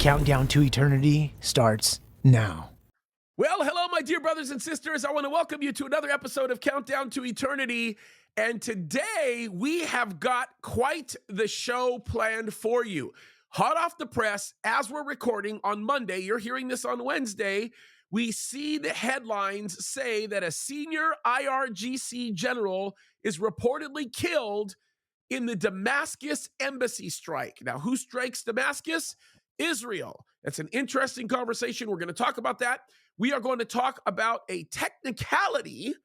Countdown to Eternity starts now. Well, hello, my dear brothers and sisters. I want to welcome you to another episode of Countdown to Eternity. And today we have got quite the show planned for you. Hot off the press, as we're recording on Monday, you're hearing this on Wednesday, we see the headlines say that a senior IRGC general is reportedly killed in the Damascus embassy strike. Now, who strikes Damascus? Israel. That's an interesting conversation. We're going to talk about that. We are going to talk about a technicality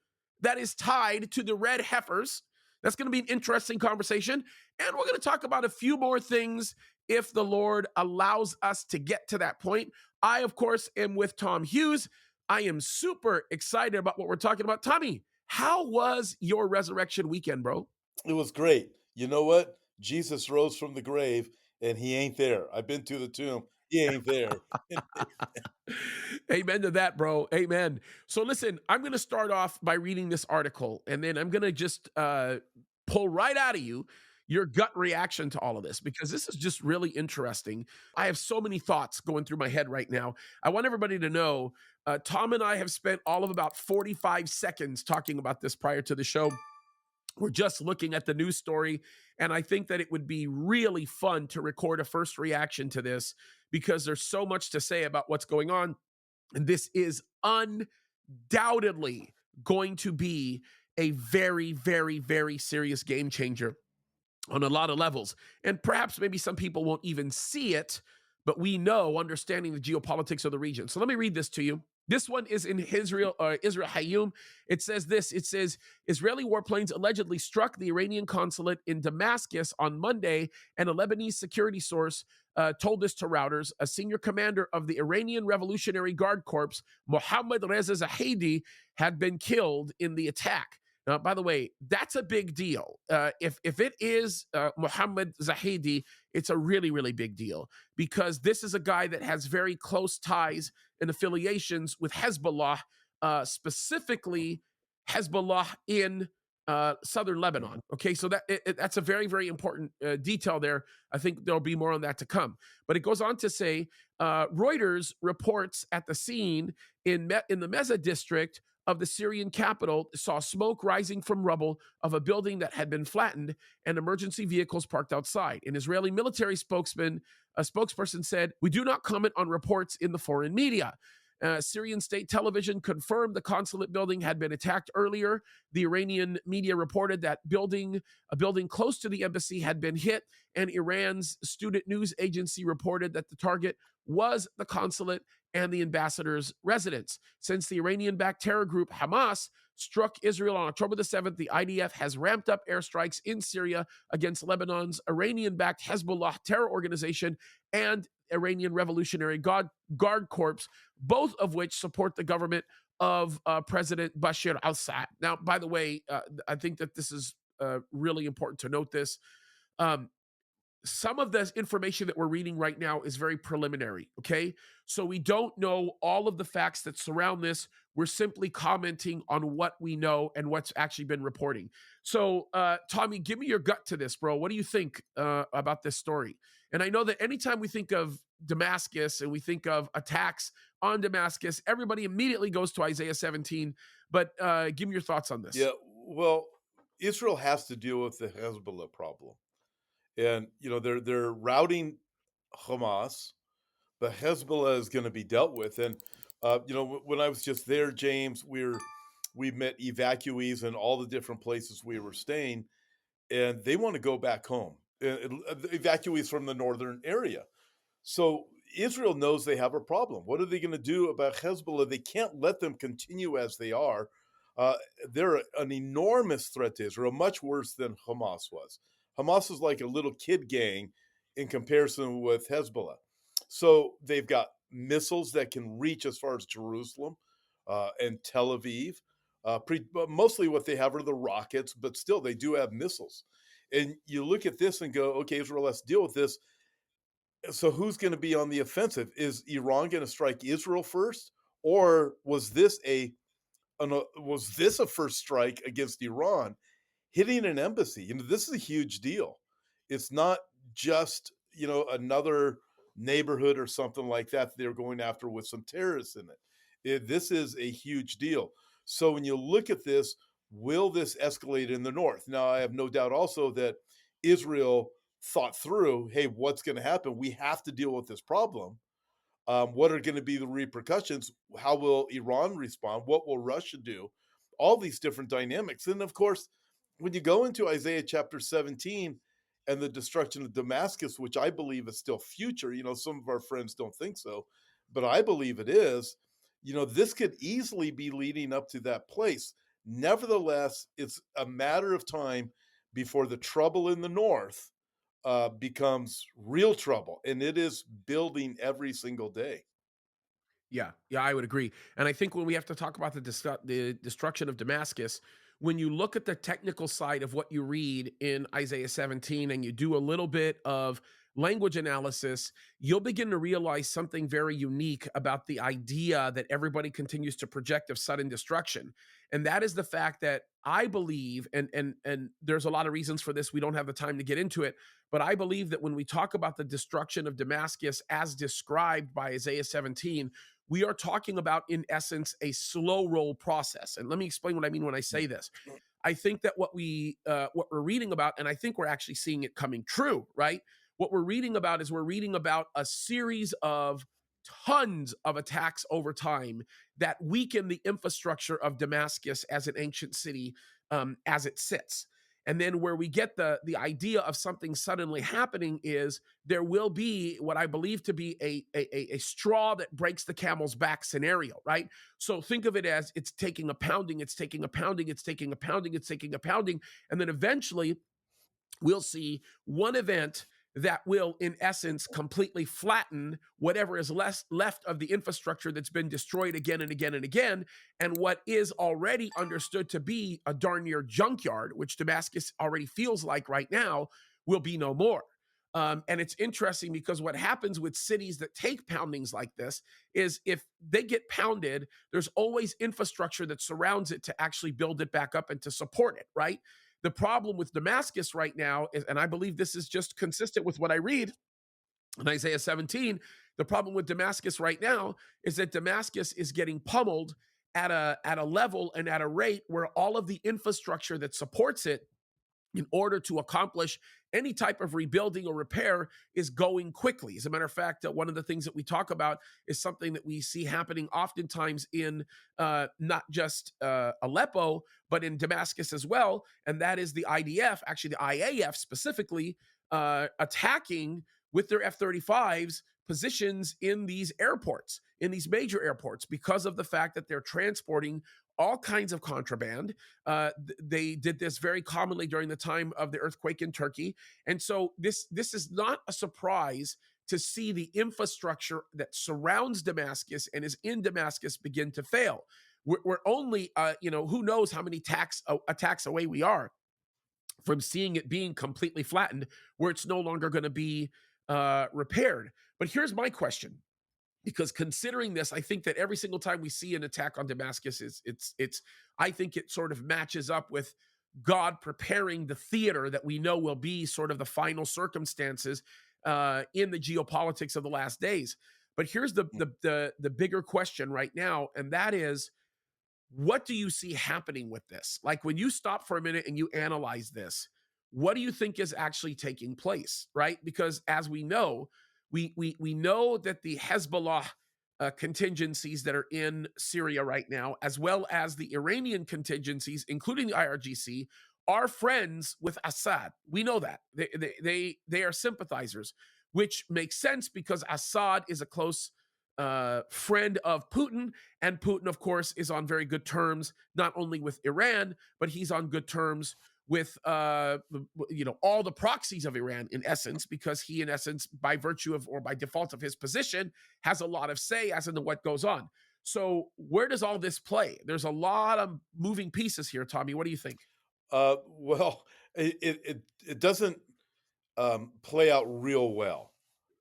that is tied to the red heifers. That's going to be an interesting conversation. And we're going to talk about a few more things if the Lord allows us to get to that point. I, of course, am with Tom Hughes. I am super excited about what we're talking about. Tommy, how was your resurrection weekend, bro? It was great. You know what? Jesus rose from the grave and he ain't there. I've been to the tomb. He ain't there. Amen to that, bro. Amen. So listen, I'm going to start off by reading this article, and then I'm going to just pull right out of you your gut reaction to all of this, because this is just really interesting. I have so many thoughts going through my head right now. I want everybody to know, Tom and I have spent all of about 45 seconds talking about this prior to the show. We're just looking at the news story, and I think that it would be really fun to record a first reaction to this because there's so much to say about what's going on. And this is undoubtedly going to be a very, very, very serious game changer on a lot of levels. And perhaps maybe some people won't even see it, but we know, understanding the geopolitics of the region. So let me read this to you. This one is in Israel Hayom. It says this. It says, Israeli warplanes allegedly struck the Iranian consulate in Damascus on Monday, and a Lebanese security source told this to Reuters. A senior commander of the Iranian Revolutionary Guard Corps, Mohammad Reza Zahedi, had been killed in the attack. Now, by the way, that's a big deal. If it is Mohammad Zahedi, it's a really, really big deal, because this is a guy that has very close ties and affiliations with Hezbollah, specifically Hezbollah in southern Lebanon. Okay, so that's a very, very important detail there. I think there'll be more on that to come. But it goes on to say, Reuters reports at the scene in the Meza district of the Syrian capital saw smoke rising from rubble of a building that had been flattened and emergency vehicles parked outside. An Israeli military spokesperson said, "We do not comment on reports in the foreign media." Syrian state television confirmed the consulate building had been attacked earlier. The Iranian media reported that a building close to the embassy had been hit, and Iran's student news agency reported that the target was the consulate and the ambassador's residence. Since the Iranian-backed terror group Hamas struck Israel on October the 7th, the IDF has ramped up airstrikes in Syria against Lebanon's Iranian-backed Hezbollah terror organization and Iranian Revolutionary Guard Corps, both of which support the government of President Bashar al-Assad. Now, by the way, I think that this is really important to note this. Some of the information that we're reading right now is very preliminary, okay? So we don't know all of the facts that surround this. We're simply commenting on what we know and what's actually been reporting. So, Tommy, give me your gut to this, bro. What do you think about this story? And I know that anytime we think of Damascus and we think of attacks on Damascus, everybody immediately goes to Isaiah 17. But give me your thoughts on this. Yeah, well, Israel has to deal with the Hezbollah problem. And, you know, they're routing Hamas, but Hezbollah is going to be dealt with. And, you know, when I was just there, James, we met evacuees in all the different places we were staying, and they want to go back home. Evacuees from the northern area. So Israel knows they have a problem. What are they going to do about Hezbollah? They can't let them continue as they are. They're an enormous threat to Israel, much worse than Hamas was. Hamas is like a little kid gang in comparison with Hezbollah. So they've got missiles that can reach as far as Jerusalem and Tel Aviv. Mostly what they have are the rockets, but still they do have missiles. And you look at this and go, okay, Israel, let's deal with this. So who's going to be on the offensive? Is Iran going to strike Israel first? Or was this a first strike against Iran? Hitting an embassy, you know, this is a huge deal. It's not just, you know, another neighborhood or something like that they're going after with some terrorists in it. This is a huge deal. So when you look at this, will this escalate in the north? Now, I have no doubt also that Israel thought through, hey, what's going to happen? We have to deal with this problem. What are going to be the repercussions? How will Iran respond? What will Russia do? All these different dynamics. And of course, when you go into Isaiah chapter 17 and the destruction of Damascus, which I believe is still future, some of our friends don't think so, but I believe it is, this could easily be leading up to that place. Nevertheless, it's a matter of time before the trouble in the north becomes real trouble, and it is building every single day. Yeah, yeah, I would agree. And I think when we have to talk about the destruction of Damascus, when you look at the technical side of what you read in Isaiah 17 and you do a little bit of language analysis, you'll begin to realize something very unique about the idea that everybody continues to project of sudden destruction. And that is the fact that I believe, and there's a lot of reasons for this, we don't have the time to get into it, but I believe that when we talk about the destruction of Damascus as described by Isaiah 17, we are talking about, in essence, a slow roll process. And let me explain what I mean when I say this. I think that what we're reading about, and I think we're actually seeing it coming true, right? What we're reading about is we're reading about a series of tons of attacks over time that weaken the infrastructure of Damascus as an ancient city, as it sits. And then where we get the idea of something suddenly happening is there will be what I believe to be a straw that breaks the camel's back scenario, right? So think of it as it's taking a pounding, it's taking a pounding, it's taking a pounding, it's taking a pounding, and then eventually we'll see one event that will, in essence, completely flatten whatever is left of the infrastructure that's been destroyed again and again and again. And what is already understood to be a darn near junkyard, which Damascus already feels like right now, will be no more. And it's interesting because what happens with cities that take poundings like this is if they get pounded, there's always infrastructure that surrounds it to actually build it back up and to support it, right? The problem with Damascus right now is, and I believe this is just consistent with what I read in Isaiah 17, the problem with Damascus right now is that Damascus is getting pummeled at a level and at a rate where all of the infrastructure that supports it in order to accomplish any type of rebuilding or repair is going quickly. As a matter of fact, one of the things that we talk about is something that we see happening oftentimes in not just Aleppo, but in Damascus as well. And that is the IDF, actually the IAF specifically, attacking with their F-35s positions in these airports, in these major airports, because of the fact that they're transporting all kinds of contraband. They did this very commonly during the time of the earthquake in Turkey. And so this is not a surprise to see the infrastructure that surrounds Damascus and is in Damascus begin to fail. We're only, who knows how many attacks away we are from seeing it being completely flattened, where it's no longer going to be repaired. But here's my question, because considering this, I think that every single time we see an attack on Damascus, it's I think it sort of matches up with God preparing the theater that we know will be sort of the final circumstances in the geopolitics of the last days. But here's the bigger question right now, and that is, what do you see happening with this? Like, when you stop for a minute and you analyze this, what do you think is actually taking place, right? Because as we know, we know that the Hezbollah contingencies that are in Syria right now, as well as the Iranian contingencies, including the IRGC, are friends with Assad. We know that they are sympathizers, which makes sense because Assad is a close friend of Putin, and Putin, of course, is on very good terms not only with Iran, but he's on good terms with all the proxies of Iran, in essence, because he, in essence, by virtue of or by default of his position, has a lot of say as into what goes on. So where does all this play? There's a lot of moving pieces here, Tommy. What do you think? Well, it doesn't play out real well.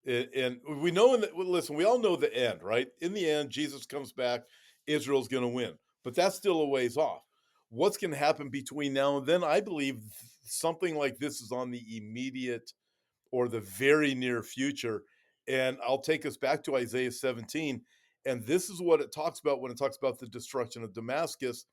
And we know listen, we all know the end, right? In the end, Jesus comes back, Israel's going to win, but that's still a ways off. What's going to happen between now and then? I believe something like this is on the immediate or the very near future. And I'll take us back to Isaiah 17. And this is what it talks about when it talks about the destruction of Damascus.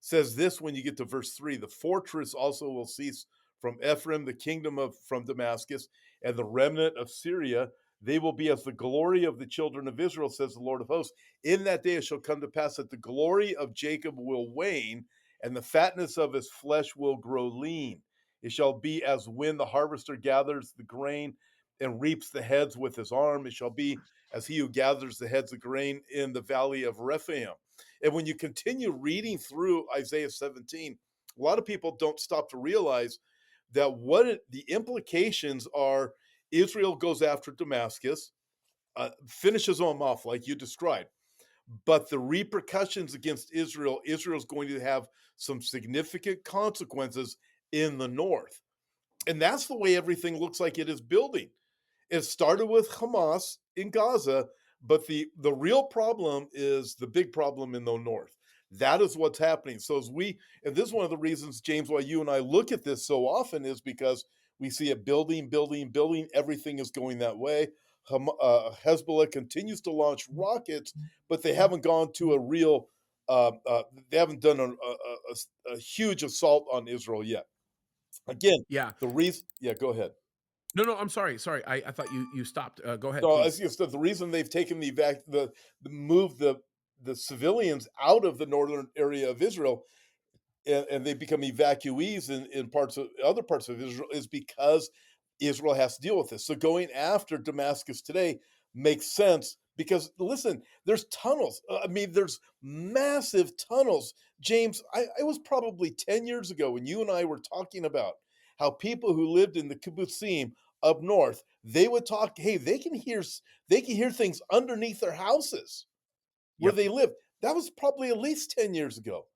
Says this when you get to verse 3: the fortress also will cease from Ephraim, the kingdom of from Damascus, and the remnant of Syria. They will be as the glory of the children of Israel, says the Lord of hosts. In that day it shall come to pass that the glory of Jacob will wane, and the fatness of his flesh will grow lean. It shall be as when the harvester gathers the grain and reaps the heads with his arm. It shall be as he who gathers the heads of grain in the valley of Rephaim. And when you continue reading through Isaiah 17, a lot of people don't stop to realize that the implications are. Israel goes after Damascus, finishes them off like you described. But the repercussions against Israel, Israel's going to have some significant consequences in the north. And that's the way everything looks like it is building. It started with Hamas in Gaza, but the real problem is the big problem in the north. That is what's happening. So and this is one of the reasons, James, why you and I look at this so often is because we see it building, building, building. Everything is going that way. Hezbollah continues to launch rockets, but they haven't gone to a real, they haven't done a huge assault on Israel yet. Again, Yeah. the reason, yeah, go ahead. No, I'm sorry. I thought you stopped. Go ahead, No, please. it's the reason they've taken move the civilians out of the northern area of Israel, and they become evacuees in other parts of Israel is because Israel has to deal with this. So going after Damascus today makes sense because listen, there's tunnels. I mean, there's massive tunnels. James, I was probably 10 years ago when you and I were talking about how people who lived in the kibbutzim up north, they would talk, hey, they can hear things underneath their houses where Yep. they live. That was probably at least 10 years ago.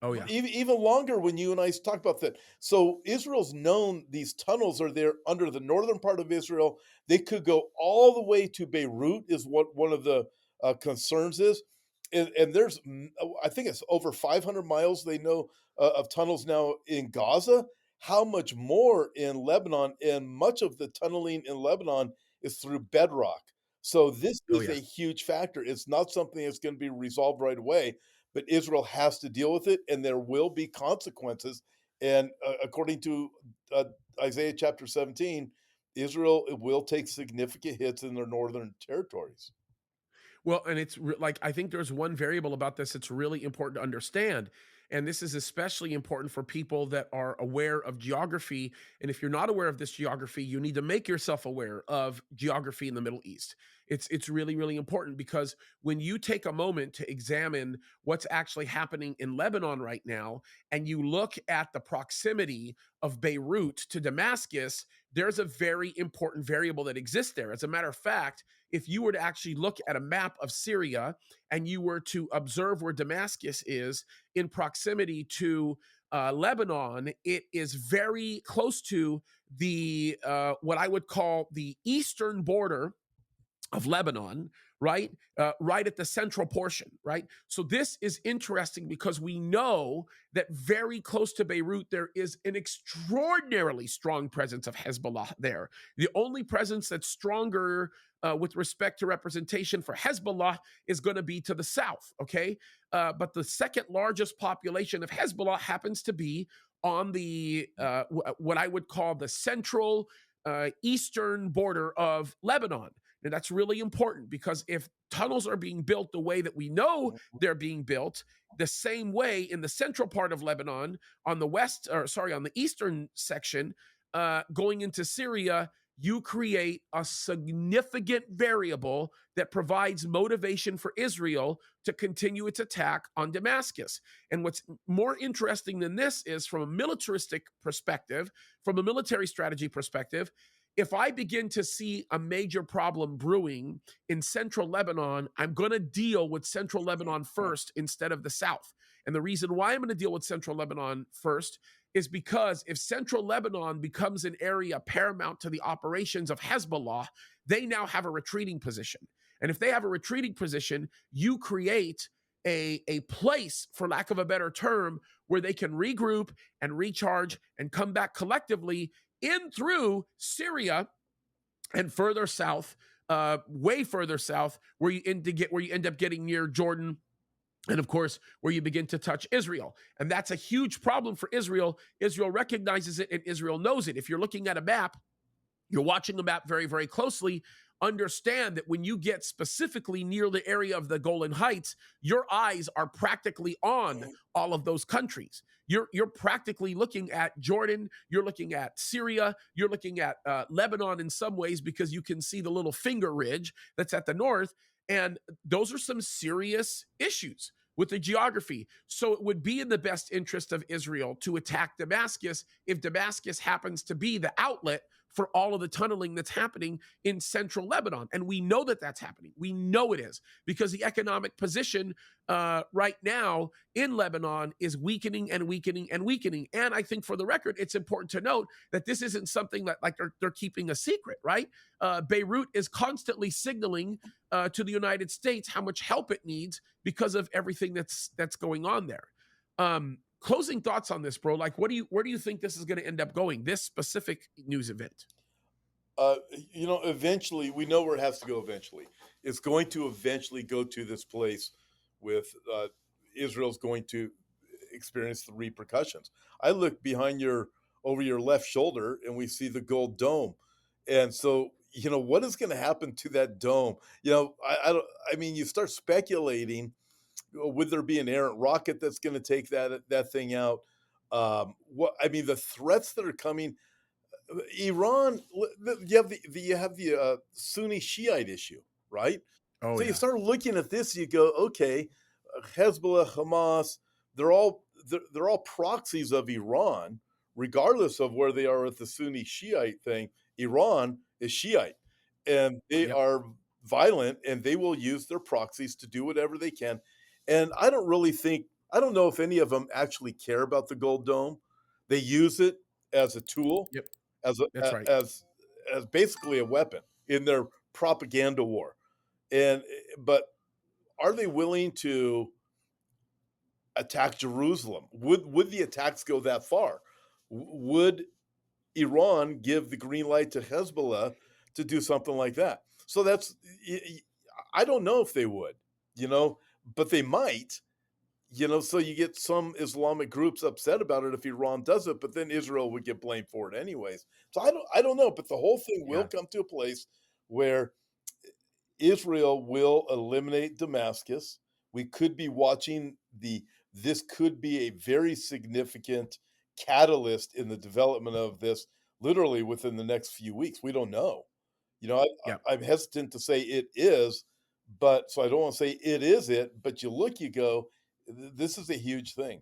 Oh yeah. Even longer when you and I talk about that. So Israel's known these tunnels are there under the northern part of Israel. They could go all the way to Beirut, is what one of the concerns is. And there's, I think it's over 500 miles they know of tunnels now in Gaza. How much more in Lebanon? And much of the tunneling in Lebanon is through bedrock. So this Oh is a yeah. huge factor. It's not something that's going to be resolved right away, but Israel has to deal with it, and there will be consequences. And according to uh, Isaiah chapter 17, Israel will take significant hits in their northern territories. Well, and like I think there's one variable about this that's really important to understand. And this is especially important for people that are aware of geography. And if you're not aware of this geography, you need to make yourself aware of geography in the Middle East. It's really, really important because when you take a moment to examine what's actually happening in Lebanon right now, and you look at the proximity of Beirut to Damascus, there's a very important variable that exists there. As a matter of fact, if you were to actually look at a map of Syria and you were to observe where Damascus is in proximity to Lebanon, it is very close to the what I would call the eastern border of Lebanon, right? Right at the central portion, right? So this is interesting because we know that very close to Beirut, there is an extraordinarily strong presence of Hezbollah there. The only presence that's stronger with respect to representation for Hezbollah is going to be to the south, okay? But the second largest population of Hezbollah happens to be on the what I would call the central eastern border of Lebanon. And that's really important because if tunnels are being built the way that we know they're being built, the same way in the central part of Lebanon, on the eastern section, going into Syria, you create a significant variable that provides motivation for Israel to continue its attack on Damascus. And what's more interesting than this is from a militaristic perspective, from a military strategy perspective, if I begin to see a major problem brewing in central Lebanon, I'm going to deal with central Lebanon first instead of the south. And the reason why I'm going to deal with central Lebanon first is because if central Lebanon becomes an area paramount to the operations of Hezbollah, they now have a retreating position. And if they have a retreating position, you create a place, for lack of a better term, where they can regroup and recharge and come back collectively in through Syria and further south way further south, where you end up getting near Jordan, and of course, where you begin to touch Israel. And that's a huge problem for Israel. Israel recognizes it and Israel knows it. If you're looking at a map, you're watching the map very, very closely. Understand that when you get specifically near the area of the Golan Heights, your eyes are practically on all of those countries. You're practically looking at Jordan, you're looking at Syria, you're looking at Lebanon in some ways, because you can see the little finger ridge that's at the north. And those are some serious issues with the geography. So it would be in the best interest of Israel to attack Damascus if Damascus happens to be the outlet for all of the tunneling that's happening in central Lebanon. And we know that that's happening. We know it is, because the economic position right now in Lebanon is weakening and weakening and weakening. And I think, for the record, it's important to note that this isn't something that, like, they're keeping a secret, right? Beirut is constantly signaling to the United States how much help it needs because of everything that's going on there. Closing thoughts on this, bro. Like, where do you think this is going to end up going, this specific news event? Eventually, we know where it has to go eventually. It's going to eventually go to this place with Israel's going to experience the repercussions. I look over your left shoulder, and we see the gold dome. And so, what is going to happen to that dome? I mean, you start speculating, would there be an errant rocket that's going to take that thing out? The threats that are coming, Iran. You have the Sunni Shiite issue, right? Oh, So yeah. you start looking at this, you go, okay, Hezbollah, Hamas, they're all proxies of Iran, regardless of where they are with the Sunni Shiite thing. Iran is Shiite, and they Yep. are violent, and they will use their proxies to do whatever they can. And I don't know if any of them actually care about the Gold Dome. They use it as a tool, Yep. as That's right. as basically a weapon in their propaganda war. But are they willing to attack Jerusalem? Would the attacks go that far? Would Iran give the green light to Hezbollah to do something like that? So I don't know if they would, but they might, so you get some Islamic groups upset about it if Iran does it, but then Israel would get blamed for it anyways. So I don't know, but the whole thing will Yeah. come to a place where Israel will eliminate Damascus. We could be watching this could be a very significant catalyst in the development of this literally within the next few weeks. We don't know. Yeah. I'm hesitant to say it is, so I don't want to say it is it, but you go, this is a huge thing.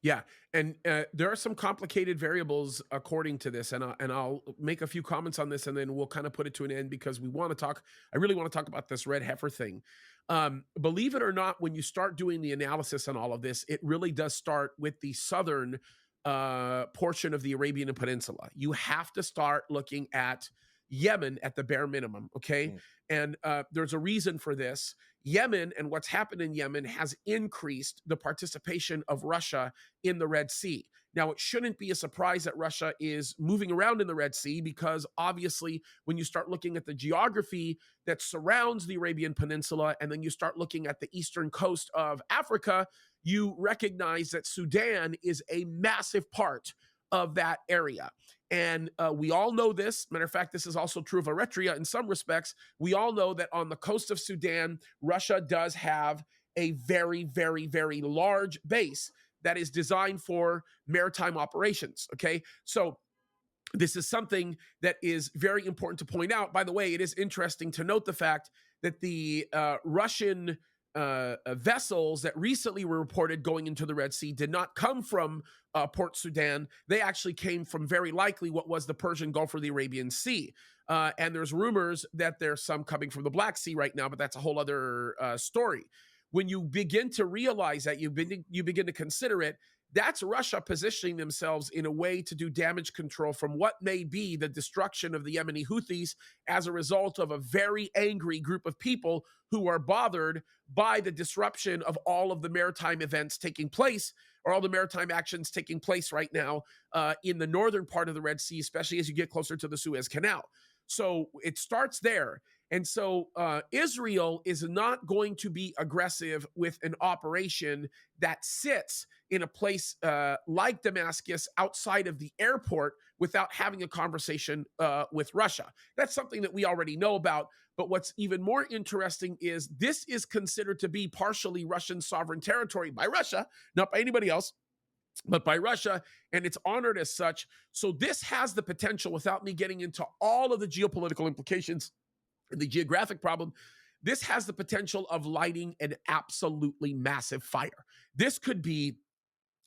Yeah, and there are some complicated variables according to this, and I'll make a few comments on this, and then we'll kind of put it to an end, because we want to talk. I really want to talk about this red heifer thing. Believe it or not, when you start doing the analysis on all of this, it really does start with the southern portion of the Arabian Peninsula. You have to start looking at Yemen at the bare minimum, okay? And there's a reason for this. Yemen and what's happened in Yemen has increased the participation of Russia in the Red Sea. Now, it shouldn't be a surprise that Russia is moving around in the Red Sea, because obviously, when you start looking at the geography that surrounds the Arabian Peninsula, and then you start looking at the eastern coast of Africa, you recognize that Sudan is a massive part of that area. And we all know this. Matter of fact, this is also true of Eritrea in some respects. We all know that on the coast of Sudan, Russia does have a very, very, very large base that is designed for maritime operations. Okay. So this is something that is very important to point out. By the way, it is interesting to note the fact that the Russian vessels that recently were reported going into the Red Sea did not come from Port Sudan. They actually came from very likely what was the Persian Gulf or the Arabian Sea. And there's rumors that there's some coming from the Black Sea right now, but that's a whole other story. When you begin to realize that, you begin to consider it, that's Russia positioning themselves in a way to do damage control from what may be the destruction of the Yemeni Houthis as a result of a very angry group of people who are bothered by the disruption of all of the maritime events taking place, or all the maritime actions taking place right now in the northern part of the Red Sea, especially as you get closer to the Suez Canal. So it starts there. And so Israel is not going to be aggressive with an operation that sits in a place like Damascus outside of the airport without having a conversation with Russia. That's something that we already know about. But what's even more interesting is this is considered to be partially Russian sovereign territory by Russia, not by anybody else, but by Russia, and it's honored as such. So this has the potential, without me getting into all of the geopolitical implications and the geographic problem, this has the potential of lighting an absolutely massive fire. This could be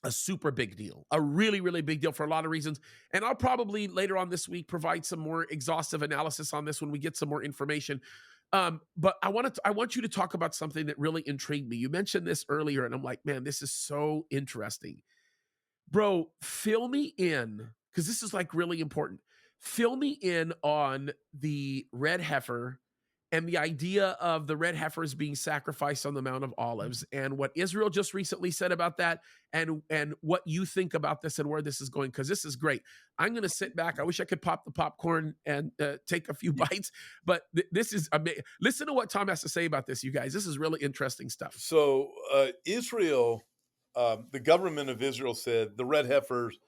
a super big deal, a really, really big deal for a lot of reasons. And I'll probably later on this week provide some more exhaustive analysis on this when we get some more information. But I want you to talk about something that really intrigued me. You mentioned this earlier, and I'm like, man, this is so interesting. Bro, fill me in, because this is like really important. Fill me in on the red heifer and the idea of the red heifers being sacrificed on the Mount of Olives, and what Israel just recently said about that, and what you think about this and where this is going, because this is great. I'm going to sit back. I wish I could pop the popcorn and take a few bites, but this is amazing. Listen to what Tom has to say about this, you guys. This is really interesting stuff. So Israel, the government of Israel said the red heifers,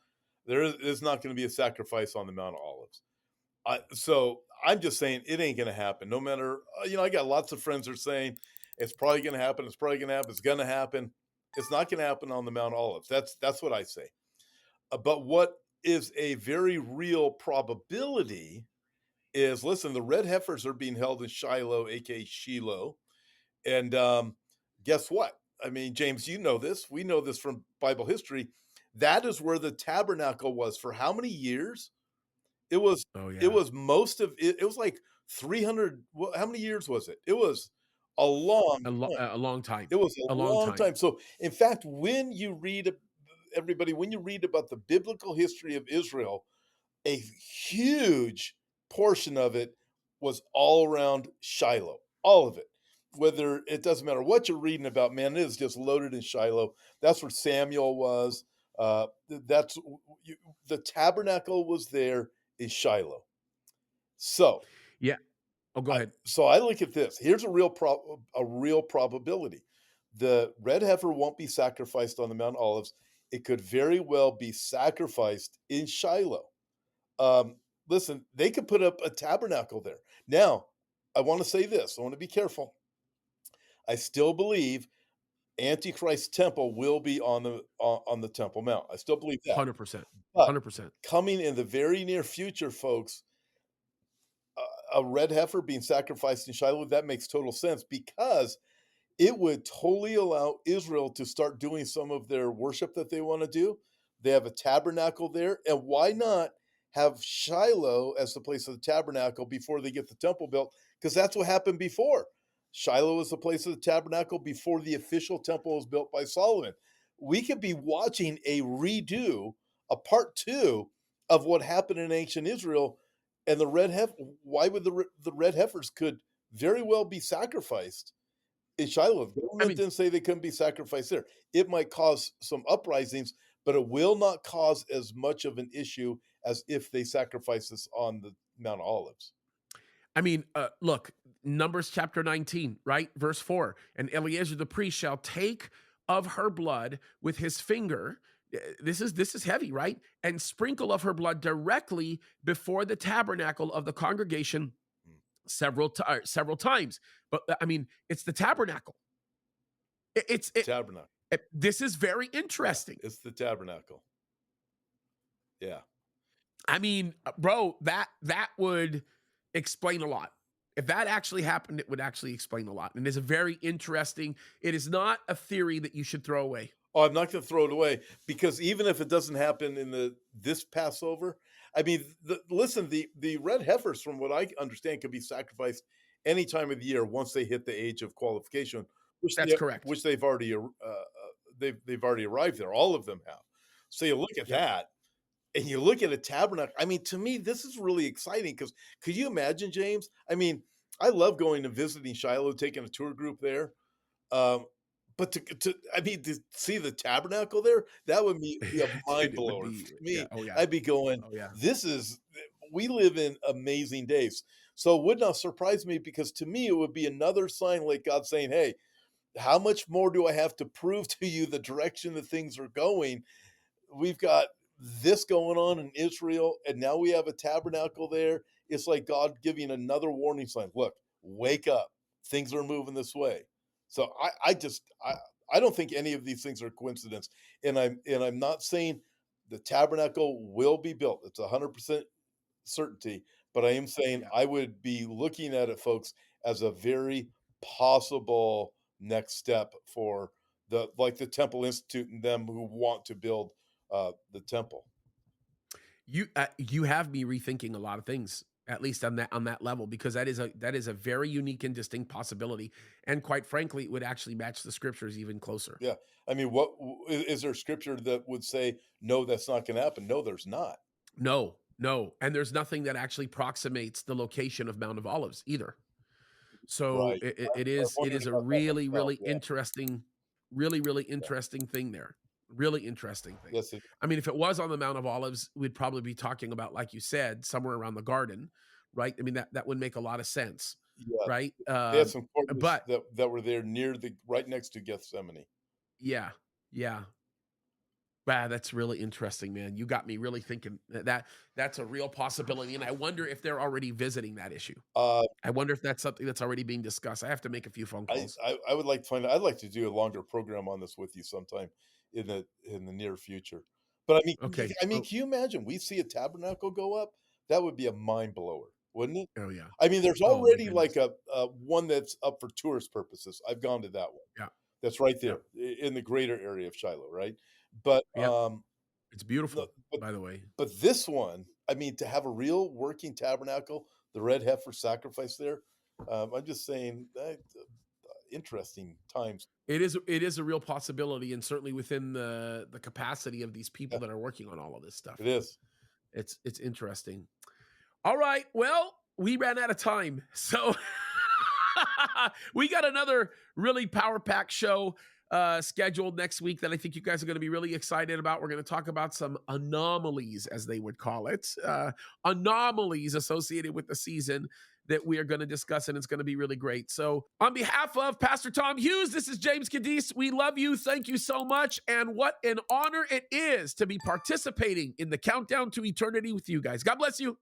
there is not going to be a sacrifice on the Mount of Olives. So I'm just saying it ain't going to happen. No matter, I got lots of friends that are saying it's probably going to happen. It's probably going to happen. It's going to happen. It's not going to happen on the Mount of Olives. That's what I say. But what is a very real probability is, listen, the red heifers are being held in Shiloh, aka Shiloh, and guess what? I mean, James, you know this. We know this from Bible history. That is where the tabernacle was for how many years? It was Oh, it yeah. was most of it. It was like 300. How many years was it? It was a long time. A long time. It was a A long long time. time. So, in fact, when you read everybody, when you read about the biblical history of Israel, a huge portion of it was all around Shiloh, all of it. Whether it doesn't matter what you're reading about, man, it is just loaded in Shiloh. That's where Samuel was. That's the tabernacle was there in Shiloh. So Yeah. Oh, go ahead. I look at this. Here's a real probability. The red heifer won't be sacrificed on the Mount Olives. It could very well be sacrificed in Shiloh. Listen, they could put up a tabernacle there. Now, I want to say this. I want to be careful. I still believe Antichrist's temple will be on the Temple Mount. I still believe that. 100%. But 100%. coming in the very near future, folks, a red heifer being sacrificed in Shiloh, that makes total sense because it would totally allow Israel to start doing some of their worship that they want to do. They have a tabernacle there, and why not have Shiloh as the place of the tabernacle before they get the temple built? Because that's what happened before. Shiloh was the place of the tabernacle before the official temple was built by Solomon. We could be watching a redo, a part two of what happened in ancient Israel, and the red heifer. Why would the red heifers could very well be sacrificed in Shiloh? The I government mean, didn't say they couldn't be sacrificed there. It might cause some uprisings, but it will not cause as much of an issue as if they sacrifice this on the Mount of Olives. Look, Numbers chapter 19, right? Verse 4. And Eleazar the priest shall take of her blood with his finger. This is heavy, right? And sprinkle of her blood directly before the tabernacle of the congregation Mm. several times. But it's the tabernacle. It's it, Tabernacle. this is very Yeah, interesting. it's the tabernacle. Yeah. Bro, that would explain a lot. If that actually happened, it would actually explain a lot. And it's a very interesting. It is not a theory that you should throw away. Oh, I'm not going to throw it away because even if it doesn't happen in this Passover, I mean, listen, the red heifers, from what I understand, can be sacrificed any time of the year once they hit the age of qualification, That's correct. which they've already they've already arrived there. All of them have. So you look at Yep. that, and you look at a tabernacle. I mean, to me, this is really exciting because could you imagine, James? I mean, I love going and visiting Shiloh, taking a tour group there. Um, but to see the tabernacle there, that would be a mind It would blower be. for Yeah. me. Oh yeah. I'd be going, Oh yeah. this is we live in amazing days. So it would not surprise me, because to me it would be another sign, like God saying, "Hey, how much more do I have to prove to you the direction that things are going? We've got this going on in Israel, and now we have a tabernacle there." It's like God giving another warning sign. Look, wake up. Things are moving this way. So I don't think any of these things are coincidence. And I'm not saying the tabernacle will be built. It's 100% certainty, but I am saying Yeah. I would be looking at it, folks, as a very possible next step for the Temple Institute and them who want to build the temple. You have me rethinking a lot of things, at least on that level, because that is a very unique and distinct possibility, and quite frankly, it would actually match the scriptures even closer. Yeah, I mean, is there scripture that would say no, that's not going to happen? No, there's not. No, no, and there's nothing that actually approximates the location of Mount of Olives either. So Right. I it wondered is a about that really, myself. really Yeah. interesting, really, really Yeah. interesting thing there. Really interesting thing. Yes. I mean, if it was on the Mount of Olives, we'd probably be talking about, like you said, somewhere around the garden, right? I mean, that would make a lot of sense, Yeah. right? They had some courtyards But that were there near the right next to Gethsemane. yeah, yeah. Wow, that's really interesting, man. You got me really thinking that's a real possibility, and I wonder if they're already visiting that issue. Uh, I wonder if that's something that's already being discussed. I have to make a few phone I, calls. I I would like to find. I'd like to do a longer program on this with you sometime in the near future. But I mean, Okay. Oh, can you imagine? We see a tabernacle go up. That would be a mind blower, wouldn't it? oh yeah. I mean, there's Oh my already goodness. like a one that's up for tourist purposes. I've gone to that one. Yeah. That's right Yep. there in the greater area of Shiloh, right? But Yep. It's no, beautiful, by the way. but this one, I mean, to have a real working tabernacle, the red heifer sacrifice there. I'm just saying that interesting times. It is a real possibility, and certainly within the capacity of these people Yeah, that are working on all of this it stuff. is. It's interesting. All right. Well, we ran out of time. So we got another really power pack show scheduled next week that I think you guys are going to be really excited about. We're going to talk about some anomalies, as they would call it, anomalies associated with the season that we are going to discuss, and it's going to be really great. So, on behalf of Pastor Tom Hughes, this is James Kaddis. We love you. Thank you so much. And what an honor it is to be participating in the countdown to eternity with you guys. God bless you.